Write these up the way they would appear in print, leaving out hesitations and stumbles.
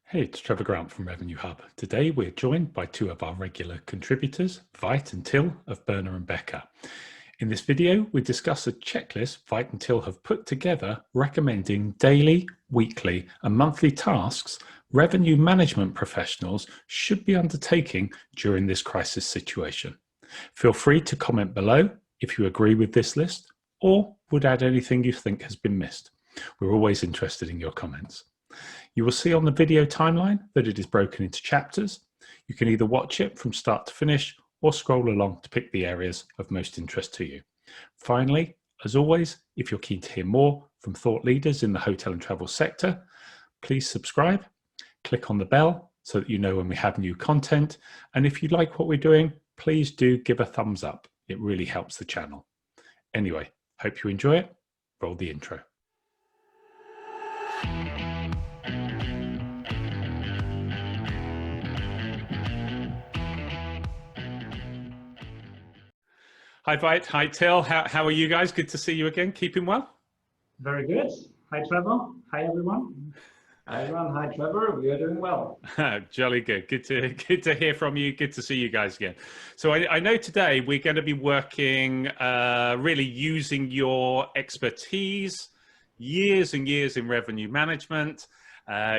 Hey, it's Trevor Grant from Revenue Hub. Today we're joined by two of our regular contributors, Veit and Till of berner+becker. In this video, we discuss a checklist Veit and Till have put together recommending daily, weekly and monthly tasks revenue management professionals should be undertaking during this crisis situation. Feel free to comment below if you agree with this list or would add anything you think has been missed. We're always interested in your comments. You will see on the video timeline that it is broken into chapters. You can either watch it from start to finish or scroll along to pick the areas of most interest to you. Finally, as always, if you're keen to hear more from thought leaders in the hotel and travel sector, please subscribe, click on the bell so that you know when we have new content. And if you like what we're doing, please do give a thumbs up. It really helps the channel. Anyway, hope you enjoy it. Roll the intro. Hi, Veit. Hi, Till. How are you guys? Good to see you again. Keeping well? Very good. Hi, Trevor. Hi, everyone. Hi, everyone. Hi, Trevor. We are doing well. Jolly good. Good to hear from you. Good to see you guys again. So I know today we're going to be working, really using your expertise, years and years in revenue management,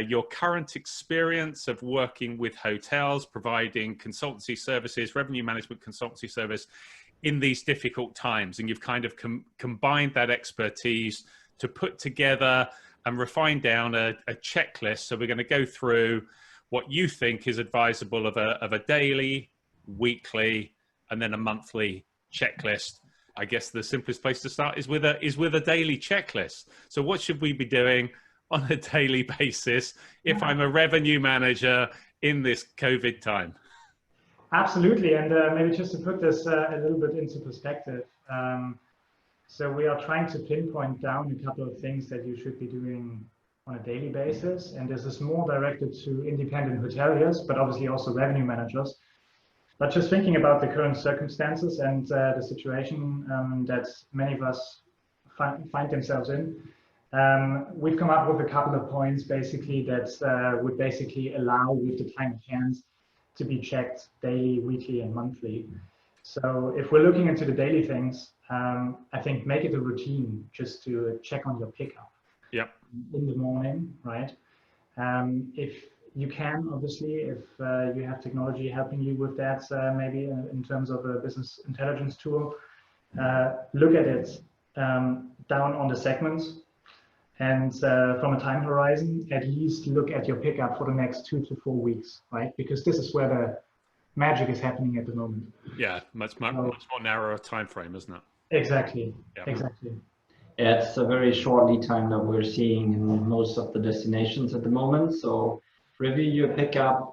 your current experience of working with hotels, providing consultancy services, revenue management consultancy service in these difficult times, and you've kind of combined that expertise to put together and refine down a checklist. So we're going to go through what you think is advisable of a daily, weekly, and then a monthly checklist. I guess the simplest place to start is with a daily checklist. So what should we be doing on a daily basis if I'm a revenue manager in this COVID time? Absolutely. And maybe just to put this a little bit into perspective. So we are trying to pinpoint down a couple of things that you should be doing on a daily basis. And this is more directed to independent hoteliers, but obviously also revenue managers. But just thinking about the current circumstances and the situation that many of us find themselves in, we've come up with a couple of points basically that would basically allow, with the time at hand, to be checked daily, weekly, and monthly. So if we're looking into the daily things, I think make it a routine just to check on your pickup. Yep. In the morning, right? If you can, obviously, if you have technology helping you with that, maybe in terms of a business intelligence tool, look at it down on the segments. And from a time horizon, at least look at your pickup for the next 2 to 4 weeks, right? Because this is where the magic is happening at the moment. Yeah, much more narrower time frame, isn't it? Exactly. Yep. Exactly. Yeah, it's a very short lead time that we're seeing in most of the destinations at the moment. So review your pickup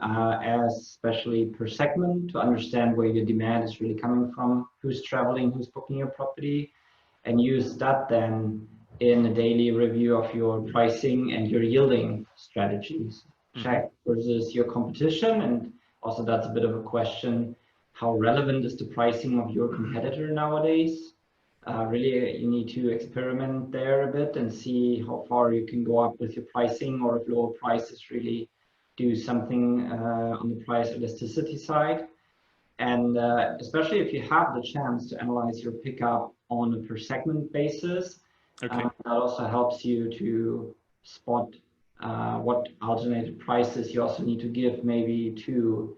especially per segment to understand where your demand is really coming from, who's traveling, who's booking your property, and use that then in a daily review of your pricing and your yielding strategies. Check versus your competition. And also that's a bit of a question, how relevant is the pricing of your competitor nowadays? Really, you need to experiment there a bit and see how far you can go up with your pricing, or if lower prices really do something on the price elasticity side. And especially if you have the chance to analyze your pickup on a per segment basis, okay. That also helps you to spot what alternative prices you also need to give maybe to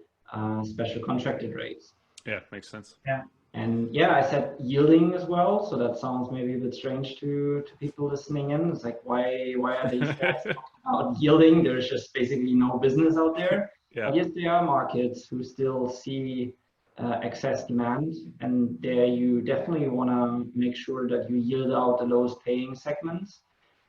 special contracted rates. Yeah, makes sense. Yeah. And yeah, I said yielding as well, so that sounds maybe a bit strange to people listening in. It's like, why are these guys talking about yielding? There's just basically no business out there. Yeah. But yes, there are markets who still see excess demand, and there you definitely want to make sure that you yield out the lowest paying segments,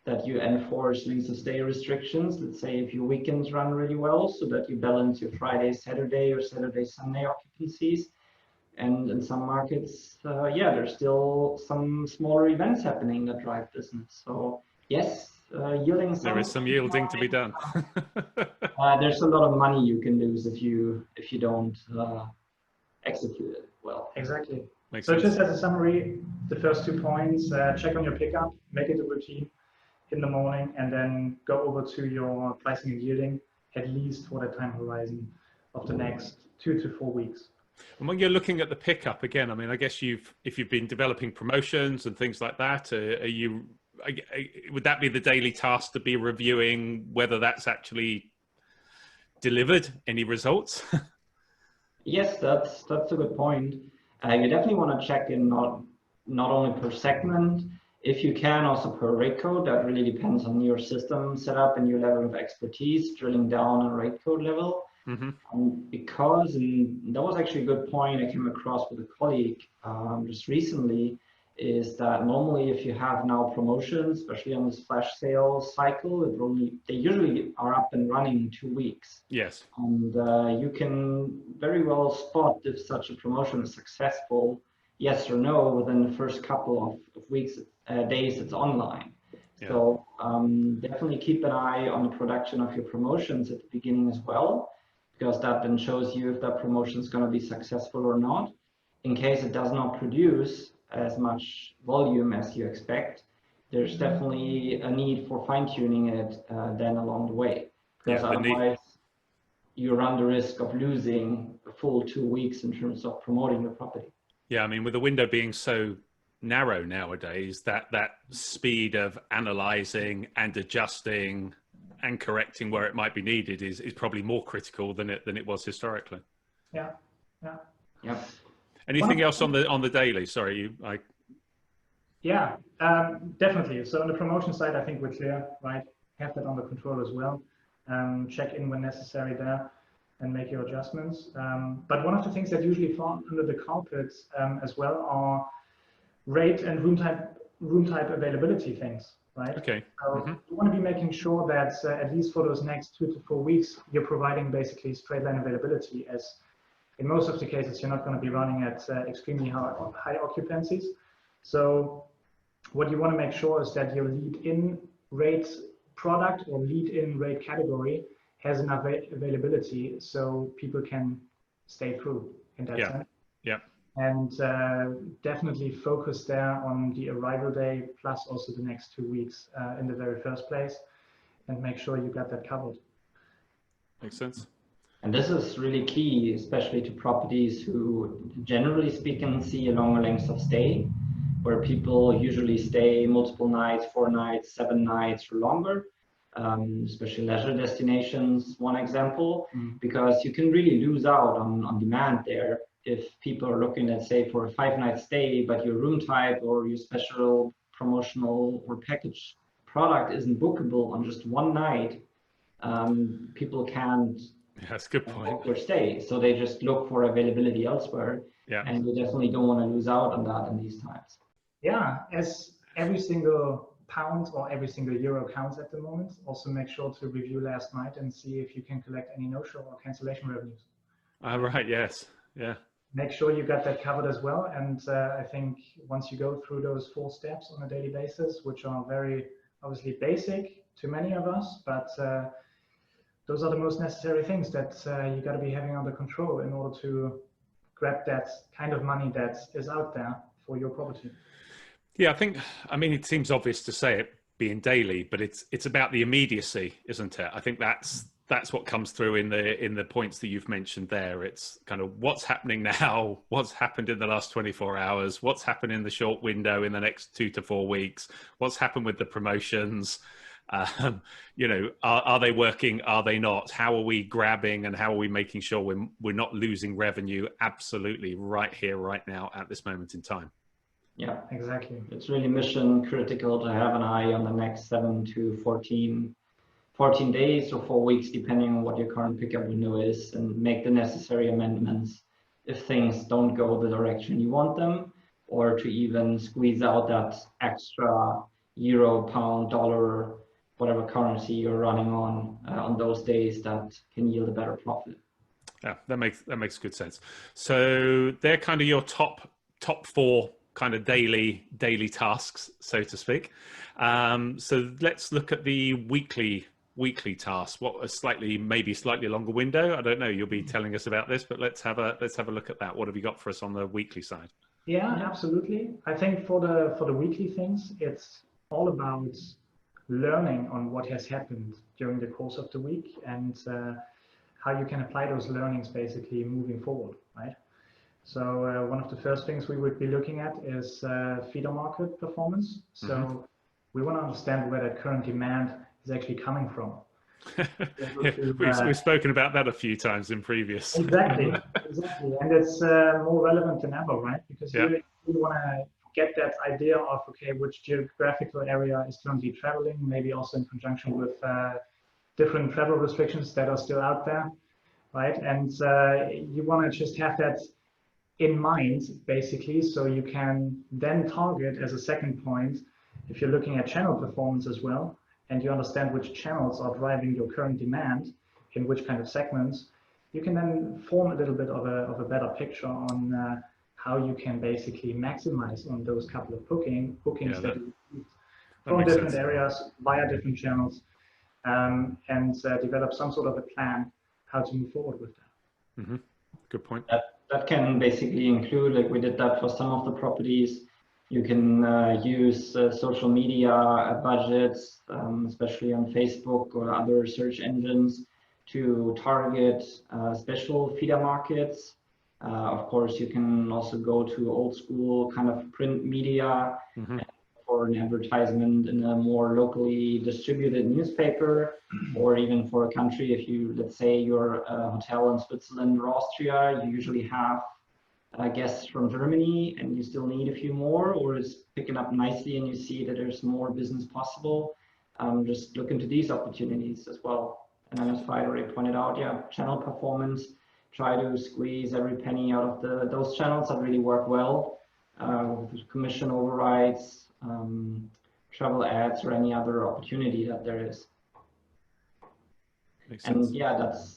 that you enforce length of stay restrictions. Let's say if your weekends run really well, so that you balance your Friday, Saturday, or Saturday, Sunday occupancies. And in some markets, yeah, there's still some smaller events happening that drive business. So yes, yielding. There is some yielding to be done. There's a lot of money you can lose if you don't execute it well. Exactly. Makes so sense. Just as a summary, the first 2 points: check on your pickup, make it a routine in the morning, and then go over to your pricing and yielding. at least for the time horizon of the next 2 to 4 weeks. And when you're looking at the pickup again, I mean, I guess if you've been developing promotions and things like that, would that be the daily task to be reviewing whether that's actually delivered any results? Yes, that's a good point. You definitely want to check in not only per segment, if you can also per rate code. That really depends on your system setup and your level of expertise, drilling down on rate code level. Because, and that was actually a good point I came across with a colleague just recently, is that normally if you have now promotions, especially on this flash sales cycle, they usually are up and running in 2 weeks. Yes. And you can very well spot if such a promotion is successful, yes or no, within the first couple of weeks, days it's online. Yeah. So definitely keep an eye on the production of your promotions at the beginning as well, because that then shows you if that promotion is going to be successful or not. In case it does not produce as much volume as you expect, there's definitely a need for fine-tuning it then along the way, because otherwise you run the risk of losing a full 2 weeks in terms of promoting your property. Yeah, I mean, with the window being so narrow nowadays, that speed of analyzing and adjusting and correcting where it might be needed is probably more critical than it was historically. Yeah. Anything else on the daily? Sorry, Yeah, definitely. So on the promotion side, I think we're clear, right? Have that under control as well. Check in when necessary there and make your adjustments. But one of the things that usually fall under the carpet as well are rate and room type availability things, right? Okay. So you want to be making sure that at least for those next 2 to 4 weeks, you're providing basically straight line availability, as in most of the cases, you're not going to be running at extremely high occupancies. So what you want to make sure is that your lead-in rate product or lead-in rate category has enough availability so people can stay through in that sense. Yeah. And definitely focus there on the arrival day plus also the next 2 weeks in the very first place, and make sure you got that covered. Makes sense. And this is really key, especially to properties who, generally speaking, see a longer length of stay, where people usually stay multiple nights, 4 nights, 7 nights or longer, especially leisure destinations, one example, because you can really lose out on demand there if people are looking at, say, for a 5-night stay, but your room type or your special promotional or package product isn't bookable on just 1 night. People can't that's a good point. book their stay, so they just look for availability elsewhere. Yeah. And you definitely don't want to lose out on that in these times. Yeah, as every single pound or every single euro counts at the moment. Also make sure to review last night and see if you can collect any no-show or cancellation revenues. Right, yes, yeah. Make sure you got that covered as well. And I think once you go through those 4 steps on a daily basis, which are very obviously basic to many of us, but those are the most necessary things that you got to be having under control in order to grab that kind of money that is out there for your property. Yeah, I mean, it seems obvious to say it being daily, but it's about the immediacy, isn't it? I think that's what comes through in the points that you've mentioned there. It's kind of what's happening now, what's happened in the last 24 hours, what's happened in the short window in the next 2 to 4 weeks, what's happened with the promotions. Are they working? Are they not? How are we grabbing and how are we making sure we're not losing revenue? Absolutely, right here, right now, at this moment in time. Yeah, exactly. It's really mission critical to have an eye on the next 7 to 14 days or 4 weeks, depending on what your current pickup window is, and make the necessary amendments if things don't go the direction you want them, or to even squeeze out that extra euro, pound, dollar, whatever currency you're running on those days that can yield a better profit. Yeah, that makes good sense. So they're kind of your top 4 kind of daily tasks, so to speak. So let's look at the weekly tasks. What a maybe slightly longer window. I don't know. You'll be telling us about this, but let's have a look at that. What have you got for us on the weekly side? Yeah, absolutely. I think for the weekly things, it's all about learning on what has happened during the course of the week, and how you can apply those learnings basically moving forward, right? So one of the first things we would be looking at is feeder market performance. So we want to understand where that current demand is actually coming from. Yeah, we've spoken about that a few times in previous. Exactly, and it's more relevant than ever, right? Because you want to get that idea of, okay, which geographical area is currently traveling, maybe also in conjunction with different travel restrictions that are still out there, right? And you want to just have that in mind, basically, so you can then target as a second point, if you're looking at channel performance as well, and you understand which channels are driving your current demand in which kind of segments, you can then form a little bit of a better picture on how you can basically maximize on those couple of bookings that you from different areas via different channels, and develop some sort of a plan how to move forward with that. Good point. That can basically include, like we did that for some of the properties. You can use social media budgets, especially on Facebook or other search engines, to target special feeder markets. Of course, you can also go to old school kind of print media for an advertisement in a more locally distributed newspaper, or even for a country. If you, let's say you're a hotel in Switzerland or Austria, you usually have guests from Germany and you still need a few more, or it's picking up nicely and you see that there's more business possible. Just look into these opportunities as well. And then as Veit already pointed out, channel performance, try to squeeze every penny out of those channels that really work well, commission overrides, travel ads, or any other opportunity that there is. Makes sense. And that's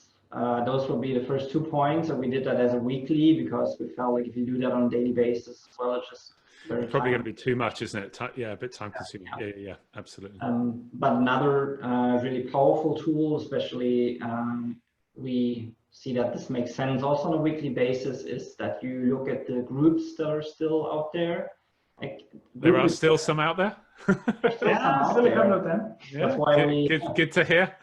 those will be the first 2 points. And we did that as a weekly because we felt like if you do that on a daily basis as well, it's just very probably going to be too much, isn't it? A bit time consuming. Yeah, absolutely. But another really powerful tool, especially we see that this makes sense also on a weekly basis, is that you look at the groups that are still out there. Like, there are still some out there. Still a couple of them. Yeah, that's why good to hear.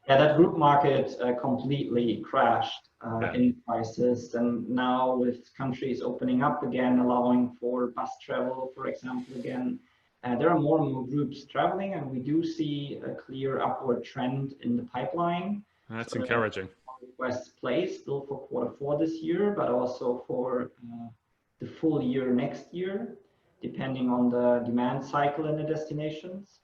That group market completely crashed in prices, and now with countries opening up again, allowing for bus travel, for example, again, there are more and more groups traveling, and we do see a clear upward trend in the pipeline. That's encouraging. Requests placed still for Q4 this year, but also for the full year next year, depending on the demand cycle in the destinations.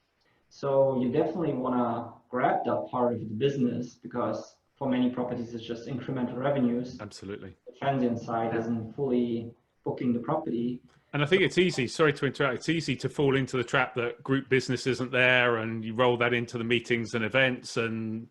So you definitely want to grab that part of the business, because for many properties it's just incremental revenues. Absolutely. The transient side isn't fully booking the property. And I think it's easy, sorry to interrupt, it's easy to fall into the trap that group business isn't there, and you roll that into the meetings and events, and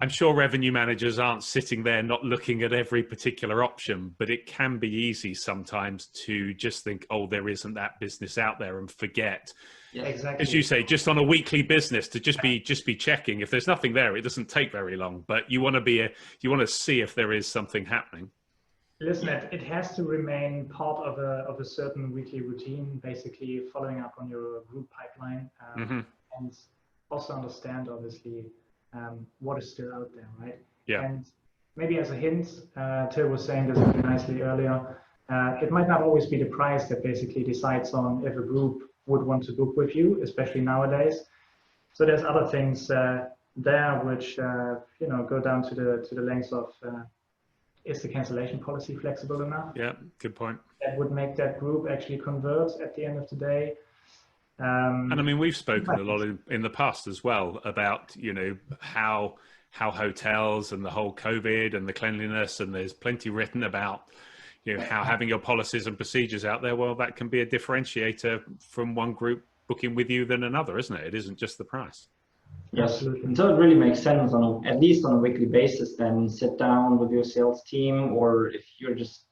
I'm sure revenue managers aren't sitting there not looking at every particular option, but it can be easy sometimes to just think, oh, there isn't that business out there, and forget. Yeah, exactly. As you say, just on a weekly business to just be checking. If there's nothing there, it doesn't take very long. But you want to see if there is something happening. Listen, it has to remain part of a certain weekly routine, basically following up on your group pipeline, and also understand obviously what is still out there, right? Yeah. And maybe as a hint, Till was saying this very nicely earlier. It might not always be the price that basically decides on if a group would want to book with you, especially nowadays. So there's other things there which go down to the lengths of is the cancellation policy flexible enough? Yeah, good point. That would make that group actually convert at the end of the day. And I mean, we've spoken a lot in the past as well about how hotels and the whole COVID and the cleanliness, and there's plenty written about how having your policies and procedures out there, well, that can be a differentiator from one group booking with you than another, isn't it? It isn't just the price. Yes, until it really makes sense at least on a weekly basis, then sit down with your sales team, or if you're just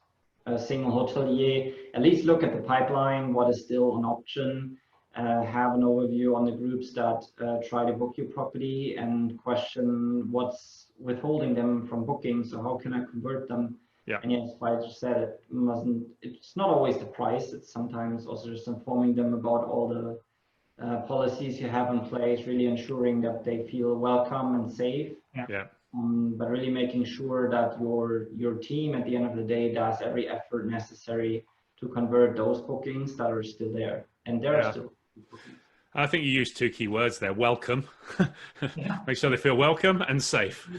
a single hotelier, at least look at the pipeline, what is still an option, have an overview on the groups that try to book your property, and question what's withholding them from booking, so how can I convert them? Yeah. And yes, I just said it's not always the price, it's sometimes also just informing them about all the policies you have in place, really ensuring that they feel welcome and safe. Yeah. But really making sure that your team at the end of the day does every effort necessary to convert those bookings that are still there. And there are still bookings. I think you used two key words there: welcome. Yeah. Make sure they feel welcome and safe.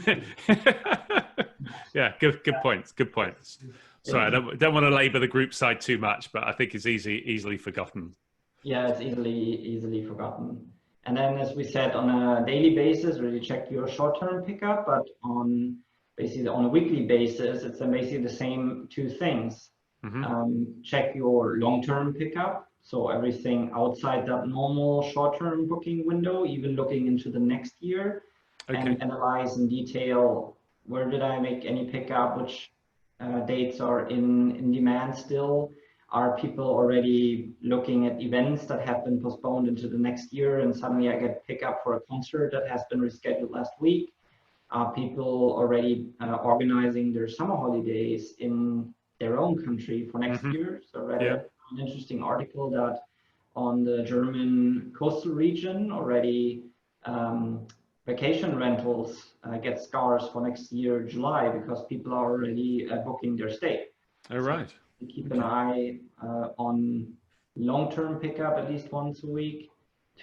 Yeah, good points. Good points. Sorry, I don't want to labour the group side too much, but I think it's easily forgotten. Yeah, it's easily forgotten. And then, as we said, on a daily basis, really check your short-term pickup, but basically on a weekly basis, it's then basically the same two things. Check your long-term pickup, so everything outside that normal short-term booking window, even looking into the next year, and analyze in detail where did I make any pickup, which dates are in demand still. Are people already looking at events that have been postponed into the next year, and suddenly I get pickup for a concert that has been rescheduled last week? Are people already organizing their summer holidays in their own country for next year? So I read an interesting article that on the German coastal region already vacation rentals get scarce for next year, July, because people are already booking their stay. Oh, right. So keep an eye on long-term pickup at least once a week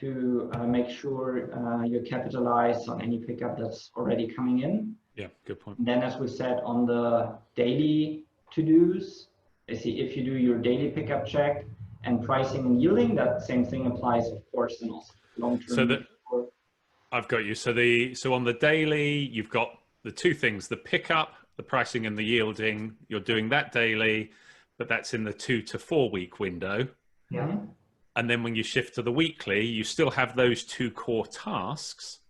to make sure you capitalize on any pickup that's already coming in. Yeah, good point. And then, as we said, on the daily to-dos, if you do your daily pickup check and pricing and yielding, that same thing applies, of course, and also long-term. So I've got you. So on the daily, you've got the two things: the pickup, the pricing, and the yielding. You're doing that daily, but that's in the 2 to 4 week window. Yeah. And then when you shift to the weekly, you still have those two core tasks,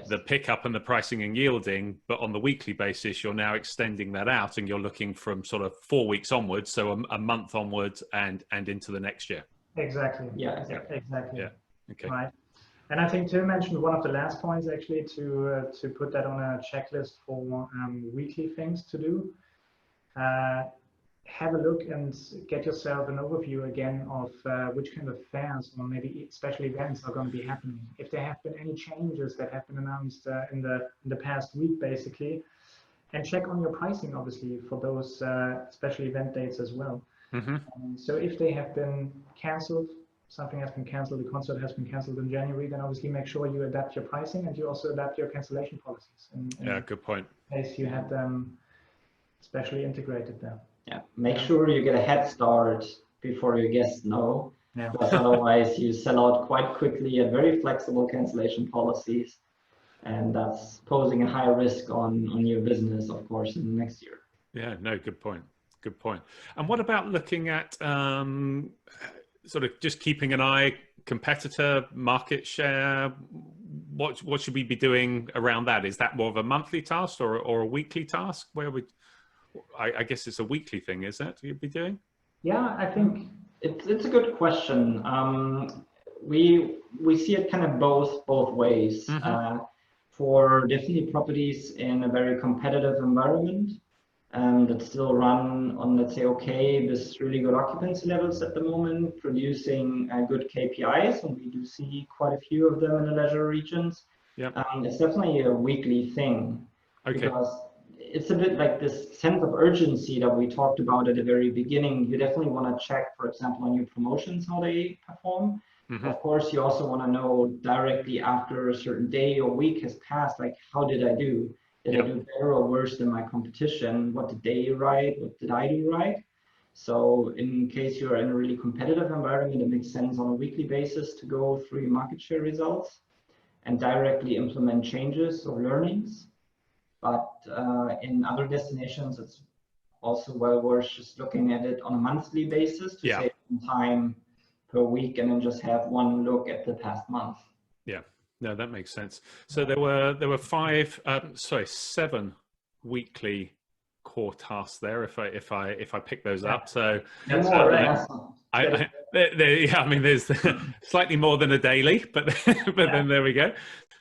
the pickup and the pricing and yielding, but on the weekly basis, you're now extending that out and you're looking from sort of 4 weeks onwards, so a month onwards and into the next year. Exactly. Yeah, exactly. Yeah. Okay. Right. And I think Till mentioned one of the last points actually to put that on a checklist for weekly things to do. Have a look and get yourself an overview again of which kind of fairs or maybe special events are going to be happening. If there have been any changes that have been announced in the past week, basically, and check on your pricing, obviously, for those special event dates as well. So if they have been cancelled, something has been cancelled, the concert has been cancelled in January, then obviously make sure you adapt your pricing and you also adapt your cancellation policies. Yeah, good point. In case you have them specially integrated there. Yeah, make sure you get a head start before your guests know, Yeah. because otherwise you sell out quite quickly at very flexible cancellation policies, and that's posing a high risk on your business, of course, in the next year. Yeah, no, good point. Good point. And what about looking at sort of just keeping an eye, competitor, market share? What should we be doing around that? Is that more of a monthly task or a weekly task? I guess it's a weekly thing, is it? You'd be doing? Yeah, I think it's a good question. We see it kind of both ways. For definitely properties in a very competitive environment that still run on, let's say, okay, this really good occupancy levels at the moment, producing good KPIs, and we do see quite a few of them in the leisure regions. It's definitely a weekly thing, because it's a bit like this sense of urgency that we talked about at the very beginning. You definitely want to check, for example, on your promotions, how they perform. Of course, you also want to know directly after a certain day or week has passed, like, how did I do? Did I do better or worse than my competition? What did they write? What did I do right? So in case you're in a really competitive environment, it makes sense on a weekly basis to go through your market share results and directly implement changes or learnings. But in other destinations, it's also well worth just looking at it on a monthly basis to save some time per week and then just have one look at the past month. Yeah, no, that makes sense. So there were 7 weekly core tasks there. If I pick those up, so that's right. I mean, there's slightly more than a daily, but then there we go.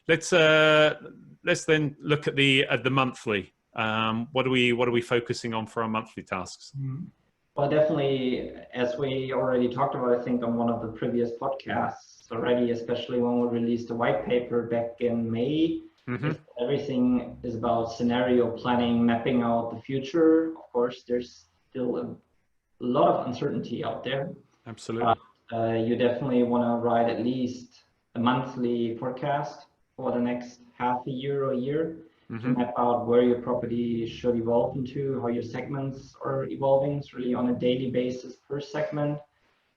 Let's then look at the monthly. What are we focusing on for our monthly tasks? Well, definitely, as we already talked about, I think on one of the previous podcasts already, especially when we released the white paper back in May, everything is about scenario planning, mapping out the future. Of course, there's still a lot of uncertainty out there. Absolutely. You definitely want to write at least a monthly forecast for the next half a year or a year to map out where your property should evolve into, how your segments are evolving. It's really on a daily basis per segment,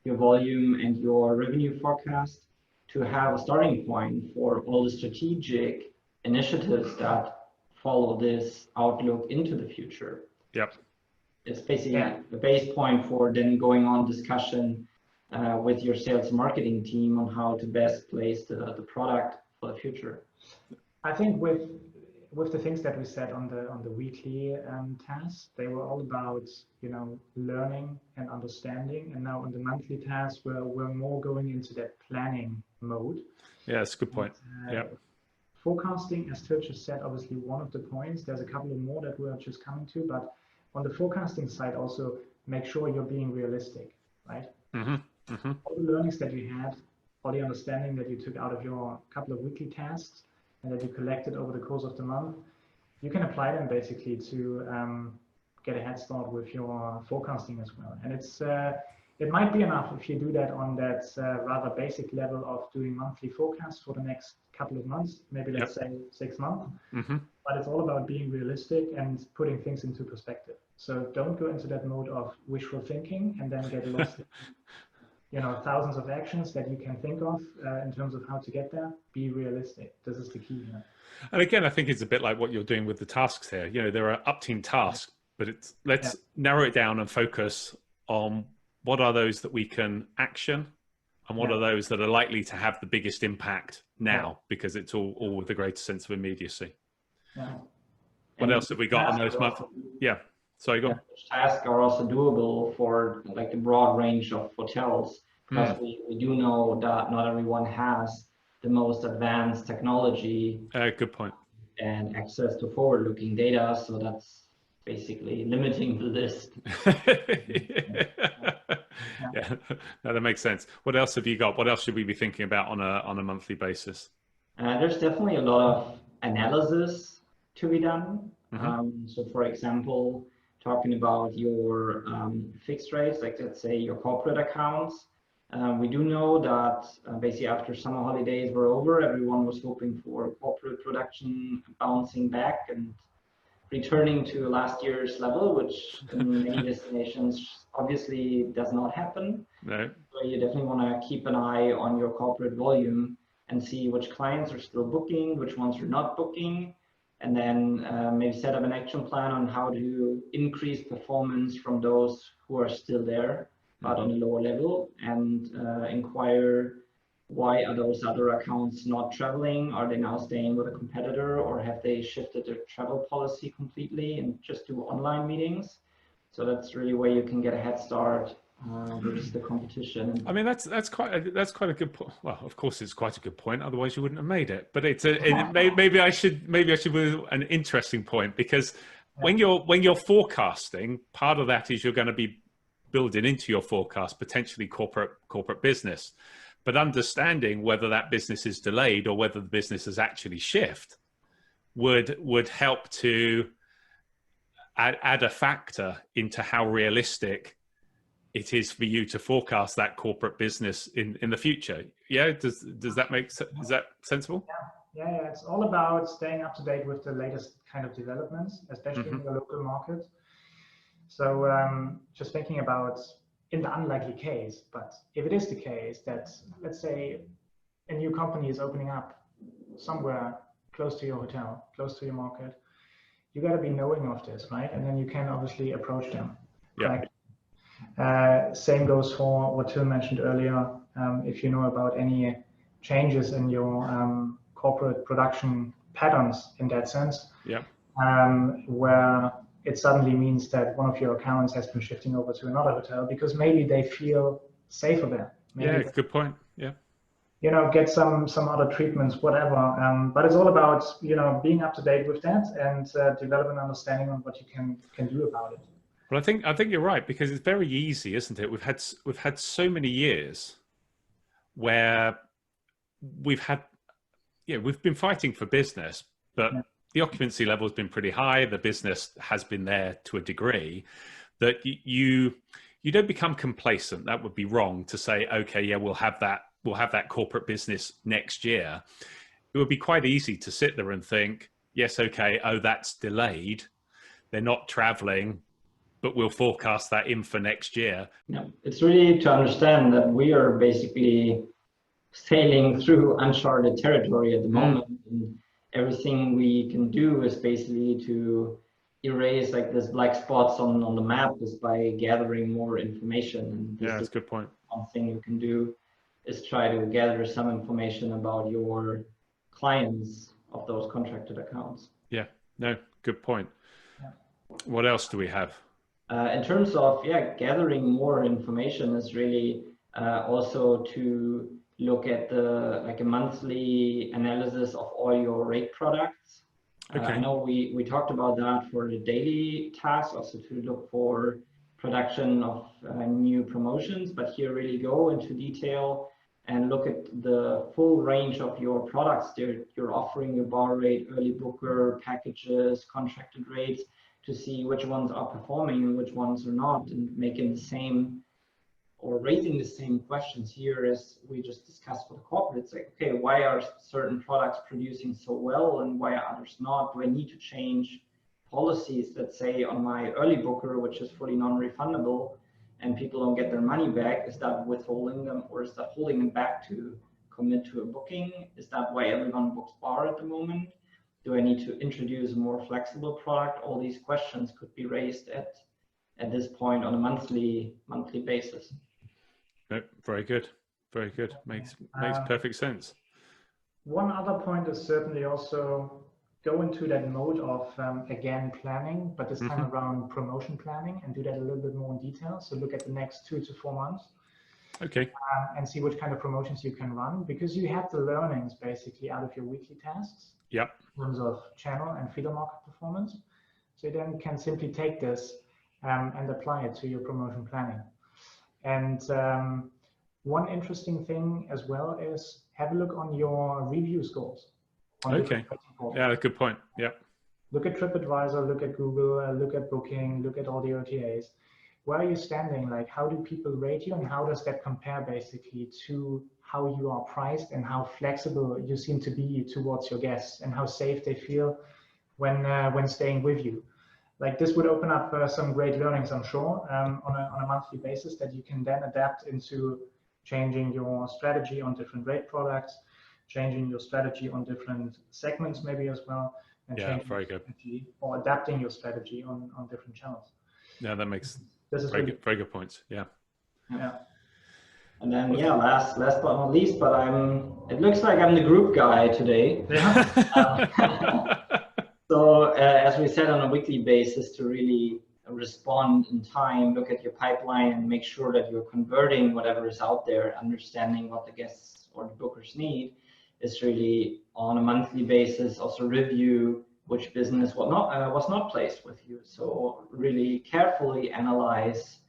your volume and your revenue forecast, to have a starting point for all the strategic initiatives that follow this outlook into the future. Yep. It's basically the base point for then going on discussion with your sales and marketing team on how to best place the product for the future. I think with the things that we said on the weekly tasks, they were all about, you know, learning and understanding. And now on the monthly tasks, we're more going into that planning mode. Yeah, that's a good point. Forecasting, as Till just said, obviously one of the points. There's a couple of more that we're just coming to, but on the forecasting side, also make sure you're being realistic, right? All the learnings that you had, all the understanding that you took out of your couple of weekly tasks and that you collected over the course of the month, you can apply them basically to get a head start with your forecasting as well. And it might be enough if you do that on that rather basic level of doing monthly forecasts for the next couple of months, maybe let's say 6 months. But it's all about being realistic and putting things into perspective. So don't go into that mode of wishful thinking and then get lost in, you know, thousands of actions that you can think of in terms of how to get there. Be realistic. This is the key. You know? And again, I think it's a bit like what you're doing with the tasks here. You know, there are up-team tasks, but it's let's narrow it down and focus on what are those that we can action and what are those that are likely to have the biggest impact now, because it's all with a greater sense of immediacy. What else have we got on those months? Sorry, go on. Tasks are also doable for like the broad range of hotels, because we do know that not everyone has the most advanced technology. Good point. And access to forward-looking data, so that's basically limiting the list. No, that makes sense. What else have you got? What else should we be thinking about on a monthly basis? There's definitely a lot of analysis to be done. So for example, talking about your fixed rates, like let's say your corporate accounts. We do know that basically after summer holidays were over, everyone was hoping for corporate production bouncing back and returning to last year's level, which in many destinations obviously does not happen. No. So you definitely want to keep an eye on your corporate volume and see which clients are still booking, which ones are not booking, and then maybe set up an action plan on how to increase performance from those who are still there, but on a lower level, and inquire why are those other accounts not traveling? Are they now staying with a competitor, or have they shifted their travel policy completely and just do online meetings? So that's really where you can get a head start versus the competition. I mean, that's quite a good point. Well, of course, it's quite a good point. Otherwise, you wouldn't have made it. But maybe I should with an interesting point, because when you're forecasting, part of that is you're going to be building into your forecast potentially corporate business. But understanding whether that business is delayed or whether the business has actually shifted would help to add a factor into how realistic it is for you to forecast that corporate business in the future. Yeah, does that make sense? Is that sensible? Yeah. It's all about staying up to date with the latest kind of developments, especially in the local market. So just thinking about, in the unlikely case, but if it is the case that, let's say, a new company is opening up somewhere close to your hotel, close to your market, you got to be knowing of this, right? And then you can obviously approach them. Same goes for what Till mentioned earlier. If you know about any changes in your corporate production patterns in that sense, where it suddenly means that one of your accounts has been shifting over to another hotel because maybe they feel safer there. Maybe good point. Yeah. You know, get some other treatments, whatever. But it's all about, you know, being up to date with that and develop an understanding on what you can do about it. Well, I think you're right, because it's very easy, isn't it? We've had so many years where we've had, we've been fighting for business, but Yeah. the occupancy level has been pretty high. The business has been there to a degree that you don't become complacent. That would be wrong to say, okay, yeah, we'll have that corporate business next year. It would be quite easy to sit there and think, yes, okay, oh, that's delayed. They're not traveling, but we'll forecast that in for next year. Yeah, it's really to understand that we are basically sailing through uncharted territory at the moment, and everything we can do is basically to erase like this black spots on the map is by gathering more information. And this That's is a good point. one thing you can do is try to gather some information about your clients of those contracted accounts. Yeah, no, good point. Yeah. What else do we have? In terms of gathering more information is really also to look at a monthly analysis of all your rate products. Okay. I know we talked about that for the daily task, also to look for production of new promotions, but here really go into detail and look at the full range of your products. You're offering your bar rate, early booker, packages, contracted rates, to see which ones are performing and which ones are not, and making the same or raising the same questions here as we just discussed for the corporate. It's like, okay, why are certain products producing so well and why are others not? Do I need to change policies, let's say on my early booker, which is fully non-refundable, and people don't get their money back? Is that withholding them, or is that holding them back to commit to a booking? Is that why everyone books bar at the moment? Do I need to introduce a more flexible product? All these questions could be raised at this point on a monthly basis. No, very good. Very good. Makes perfect sense. One other point is certainly also go into that mode of, again, planning, but this time around promotion planning, and do that a little bit more in detail. So look at the next 2 to 4 months. Okay. And see which kind of promotions you can run, because you have the learnings basically out of your weekly tasks. Yep. In terms of channel and feeder market performance. So you then can simply take this and apply it to your promotion planning. And one interesting thing as well is have a look on your review scores. Okay. Yeah, good point. Yeah. Look at TripAdvisor, look at Google, look at Booking, look at all the OTAs. Where are you standing? Like, how do people rate you, and how does that compare basically to how you are priced and how flexible you seem to be towards your guests and how safe they feel when staying with you? Like, this would open up some great learnings, I'm sure, on a monthly basis that you can then adapt into changing your strategy on different rate products, changing your strategy on different segments maybe as well, and changing very good. or adapting your strategy on different channels. Yeah, that makes very good points. Yeah. Yeah. And then last but not least, but it looks like I'm the group guy today. Yeah. So as we said, on a weekly basis, to really respond in time, look at your pipeline and make sure that you're converting whatever is out there, understanding what the guests or the bookers need, is really on a monthly basis also review which business was not placed with you. So really carefully analyze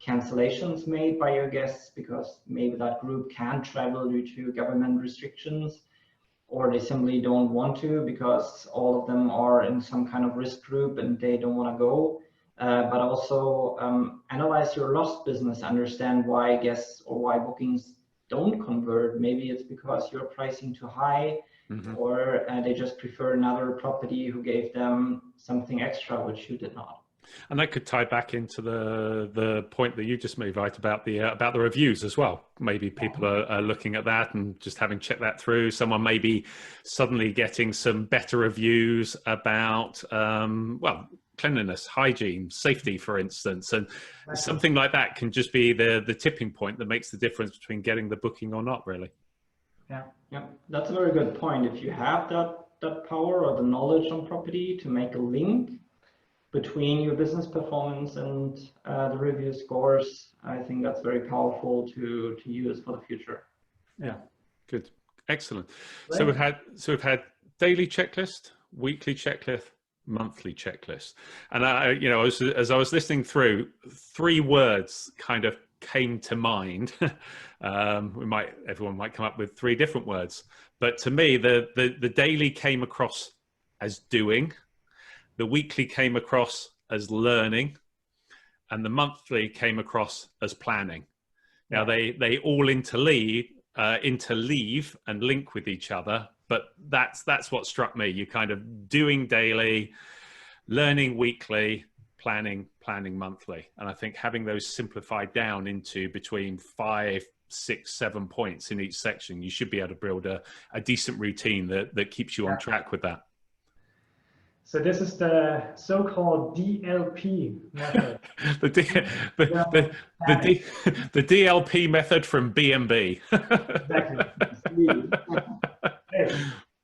cancellations made by your guests, because maybe that group can't travel due to government restrictions, or they simply don't want to because all of them are in some kind of risk group and they don't want to go. But also analyze your lost business, understand why guests or why bookings don't convert. Maybe it's because you're pricing too high, or they just prefer another property who gave them something extra which you did not. And that could tie back into the point that you just made, Veit, about the reviews as well. Maybe people are looking at that and just having checked that through. Someone may be suddenly getting some better reviews about cleanliness, hygiene, safety, for instance, and something like that can just be the tipping point that makes the difference between getting the booking or not, really. Yeah, that's a very good point. If you have that power or the knowledge on property to make a link between your business performance and the review scores, I think that's very powerful to use for the future. Yeah, good, excellent. Great. So we've had daily checklist, weekly checklist, monthly checklist. And you know, as I was listening through, 3 words kind of came to mind. Everyone might come up with 3 different words, but to me, the daily came across as doing, the weekly came across as learning, and the monthly came across as planning. Now they all interleave and link with each other, but that's what struck me. You kind of doing daily, learning weekly, planning monthly. And I think having those simplified down into between 5, 6, 7 points in each section, you should be able to build a decent routine that keeps you on track with that. So this is the so-called DLP method. the DLP method from B&B. Exactly.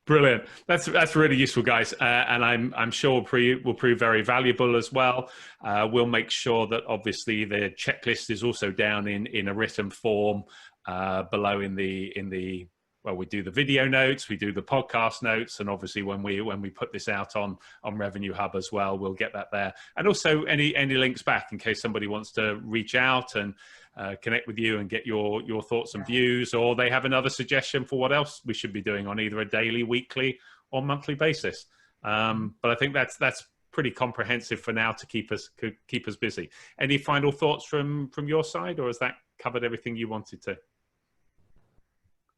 Brilliant. That's really useful, guys, and I'm sure will prove very valuable as well. We'll make sure that obviously the checklist is also down in a written form below in the well, we do the video notes, we do the podcast notes, and obviously when we put this out on Revenue Hub as well, we'll get that there. And also any links back in case somebody wants to reach out and connect with you and get your thoughts and views, or they have another suggestion for what else we should be doing on either a daily, weekly, or monthly basis. But I think that's pretty comprehensive for now to keep us busy. Any final thoughts from your side, or has that covered everything you wanted to?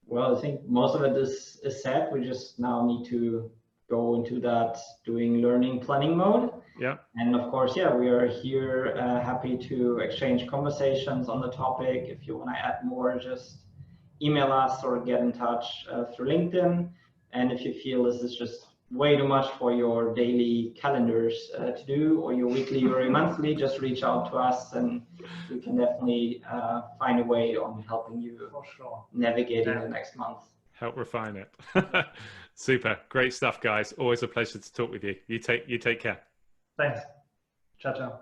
Well, I think most of it is set. We just now need to go into that doing, learning, planning mode. Yeah. And of course, yeah, we are here happy to exchange conversations on the topic. If you want to add more, just email us or get in touch through LinkedIn. And if you feel this is just way too much for your daily calendars to do, or your weekly or your monthly, just reach out to us and we can definitely find a way on helping you navigating the next month. Help refine it. Super. Great stuff, guys. Always a pleasure to talk with you. You take care. Thanks. Ciao, ciao.